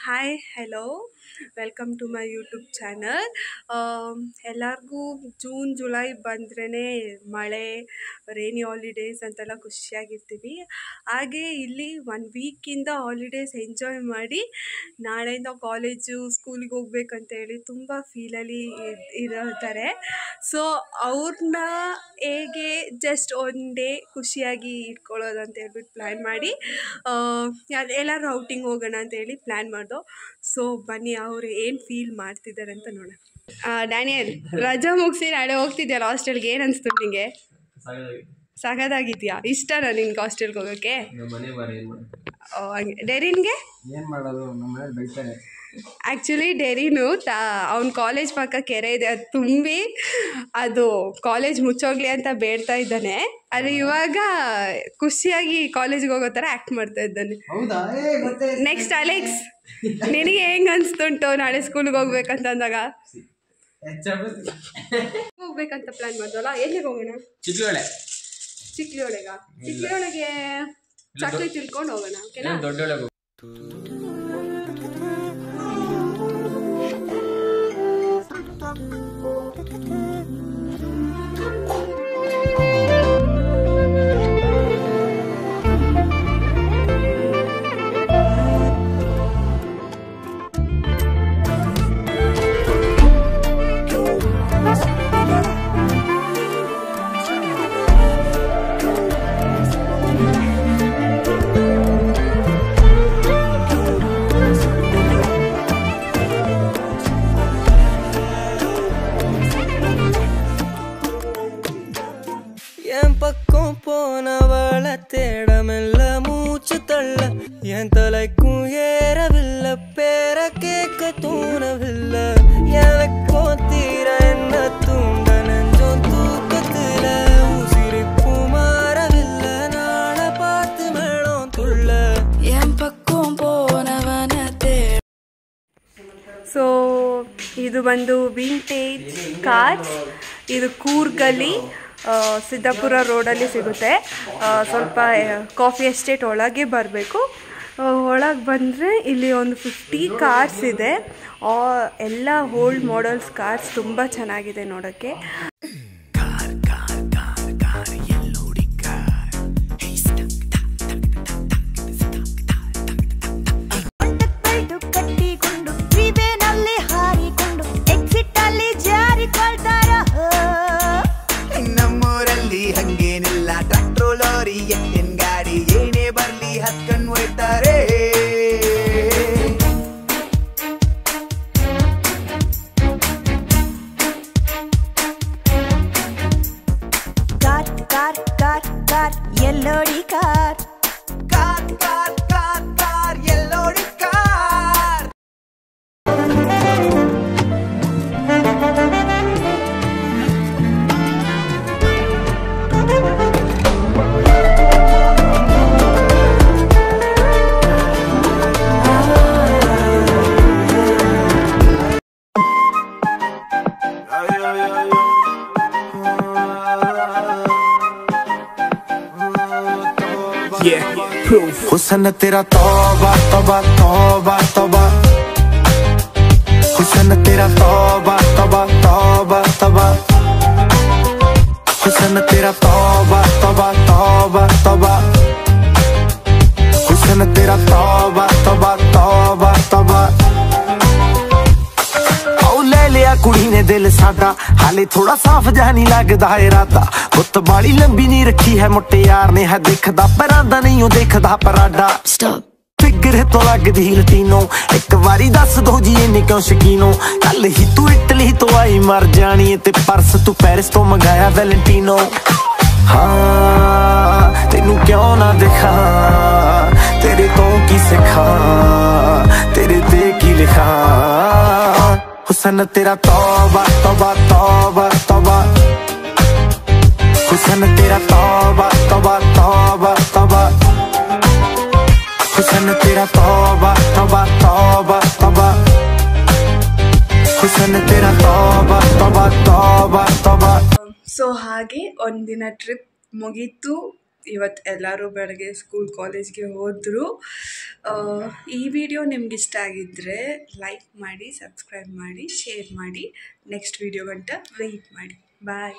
Hi hello welcome to my YouTube channel. ಎಲ್ಲರಿಗೂ June July ಬಂದ್ರೇ ಮಳೆ, ರೇನಿ ಹಾಲಿಡೇಸ್ ಅಂತೆಲ್ಲ ಖುಷಿಯಾಗಿರ್ತೀವಿ. ಹಾಗೆ ಇಲ್ಲಿ 1 ವೀಕಿಂದ ಹಾಲಿಡೇಸ್ ಎಂಜಾಯ್ ಮಾಡಿ ನಾಳೆಯಿಂದ ಕಾಲೇಜು ಸ್ಕೂಲಿಗೆ ಹೋಗ್ಬೇಕಂತೇಳಿ ತುಂಬ ಫೀಲಲ್ಲಿ ಇರ್ತಾರೆ. ಸೊ ಅವ್ರನ್ನ ಹೇಗೆ ಜಸ್ಟ್ ಒನ್ ಡೇ ಖುಷಿಯಾಗಿ ಇಟ್ಕೊಳ್ಳೋದು ಅಂತ ಹೇಳ್ಬಿಟ್ಟು ಪ್ಲ್ಯಾನ್ ಮಾಡಿ ಎಲ್ಲರೂ ಔಟಿಂಗ್ ಹೋಗೋಣ ಅಂತೇಳಿ ಪ್ಲ್ಯಾನ್ ಮಾಡ್ದೋ. ಸೊ ಬನ್ನಿ ಅವರು ಏನು ಫೀಲ್ ಮಾಡ್ತಿದ್ದಾರೆ ಅಂತ ನೋಡೋಣ. ಡ್ಯಾನಿಯಲ್, ರಜಾ ಮುಗಿಸಿ ನಾಳೆ ಹೋಗ್ತಿದ್ಯಲ್ಲ ಹಾಸ್ಟೆಲ್ಗೆ, ಏನು ಅನಿಸ್ತು ನಿಮಗೆ? ಸಗದಾಗಿದೆಯಾ? ಇಷ್ಟನಾ ನಿನ್ಗೆ ಹಾಸ್ಟೆಲ್ಗೆ ಹೋಗೋಕ್ಕೆ? ಹಂಗೆ. ಡೆರಿನ್ಗೆ ಏನು ಮಾಡೋದು, ಆ್ಯಕ್ಚುಲಿ ಡೆರಿನು ಅವ್ನ ಕಾಲೇಜ್ ಪಕ್ಕ ಕೆರೆ ಇದೆ, ಅದು ತುಂಬಿ ಅದು ಕಾಲೇಜ್ ಮುಚ್ಚೋಗ್ಲಿ ಅಂತ ಬೇಡ್ತಾ ಇದ್ದಾನೆ. ಅದು ಇವಾಗ ಖುಷಿಯಾಗಿ ಕಾಲೇಜ್ಗೆ ಹೋಗೋ ಥರ ಆ್ಯಕ್ಟ್ ಮಾಡ್ತಾ ಇದ್ದಾನೆ. ನೆಕ್ಸ್ಟ್ ಅಲೆಕ್ಸ್, ನಿನಗೆ ಹೆಂಗೆ ಅನಿಸ್ತುಂಟು ನಾಳೆ ಸ್ಕೂಲ್ಗೆ ಹೋಗ್ಬೇಕಂತ ಅಂದಾಗ? ಹೋಗ್ಬೇಕಂತ ಪ್ಲ್ಯಾನ್ ಮಾಡ್ದಲ್ಲ, ಎಲ್ಲಿಗೆ ಹೋಗೋಣ? ಚಿಕ್ಲಿಯೊಳಗೆ ಚಕ್ಲಿ ತಿಳ್ಕೊಂಡು ಹೋಗೋಣ, ಓಕೆನಾ? பக்கம் போனவள தேடமெல்ல மூச்சு தள்ள என் தலைக்கும் ஏறவில்லை, பேர கேட்க தூணவில்லை, எனக்கும் தீர என்ன தூண்ட நெஞ்சம் தூக்கத்துல உசிரிப்பு மாறவில்லை, நாள பார்த்து மேளம் துள்ள என் பக்கம் போனவன தேட. ಸೊ ಇದು ಬಂದು ವಿಂಟೇಜ್ ಕಾರ್ಸ್. ಇದು ಕೂರ್ಗಲ್ಲಿ ಸಿದ್ದಾಪುರ ರೋಡಲ್ಲಿ ಸಿಗುತ್ತೆ. ಸ್ವಲ್ಪ ಕಾಫಿ ಎಸ್ಟೇಟ್ ಒಳಗೆ ಬರಬೇಕು. ಒಳಗೆ ಬಂದರೆ ಇಲ್ಲಿ ಒಂದು 50 ಕಾರ್ಸ್ ಇದೆ. ಎಲ್ಲ ಓಲ್ಡ್ ಮಾಡೆಲ್ಸ್ ಕಾರ್ಸ್, ತುಂಬ ಚೆನ್ನಾಗಿದೆ ನೋಡೋಕ್ಕೆ. हुसन तेरा तौबा तौबा तौबा तौबा, हुसन तेरा तौबा तौबा तौबा तौबा, हुसन तेरा तौबा तौबा तौबा तौबा, हुसन तेरा तौबा तौबा तौबा तौबा। ले लिया कुड़ी ने दिल साडा, हाले थोड़ा साफ जा नहीं लगदा इरादा, गुत्त बाली लंबी नहीं रखी है मुट्टे यार ने, है दिखदा परांदा नहीं हो देखदा पराडा। फिगर तो लगदी लतीनो, एक बारी दस दो जी इन्नी क्यों शकीनो, कल ही तू इटली तो आई मर जानी ते परस तू पेरिस तो मंगाया वैलेंटिनो। हाँ तेनू क्यों ना दिखा, तेरे तो की सिखा, तेरे ते की लिखा, हुसन तेरा तौबा तौबा तौबा तौबा, हुसन तेरा तौबा तौबा तौबा तौबा, हुसन तेरा तौबा तौबा तौबा तौबा, हुसन तेरा तौबा तौबा तौबा तौबा। ಸೊ ಹಾಗೆ ಒಂದಿನ ಟ್ರಿಪ್ ಮುಗೀತು. ಇವತ್ತು ಎಲ್ಲರೂ ಬೆಳಗ್ಗೆ ಸ್ಕೂಲ್ ಕಾಲೇಜ್ಗೆ ಹೋದರು. ಈ ವಿಡಿಯೋ ನಿಮ್ಗೆ ಇಷ್ಟ ಆಗಿದ್ದರೆ ಲೈಕ್ ಮಾಡಿ, ಸಬ್ಸ್ಕ್ರೈಬ್ ಮಾಡಿ, ಶೇರ್ ಮಾಡಿ. ನೆಕ್ಸ್ಟ್ ವಿಡಿಯೋ ಗಂಟ ವೆಯ್ಟ್ ಮಾಡಿ. ಬಾಯ್.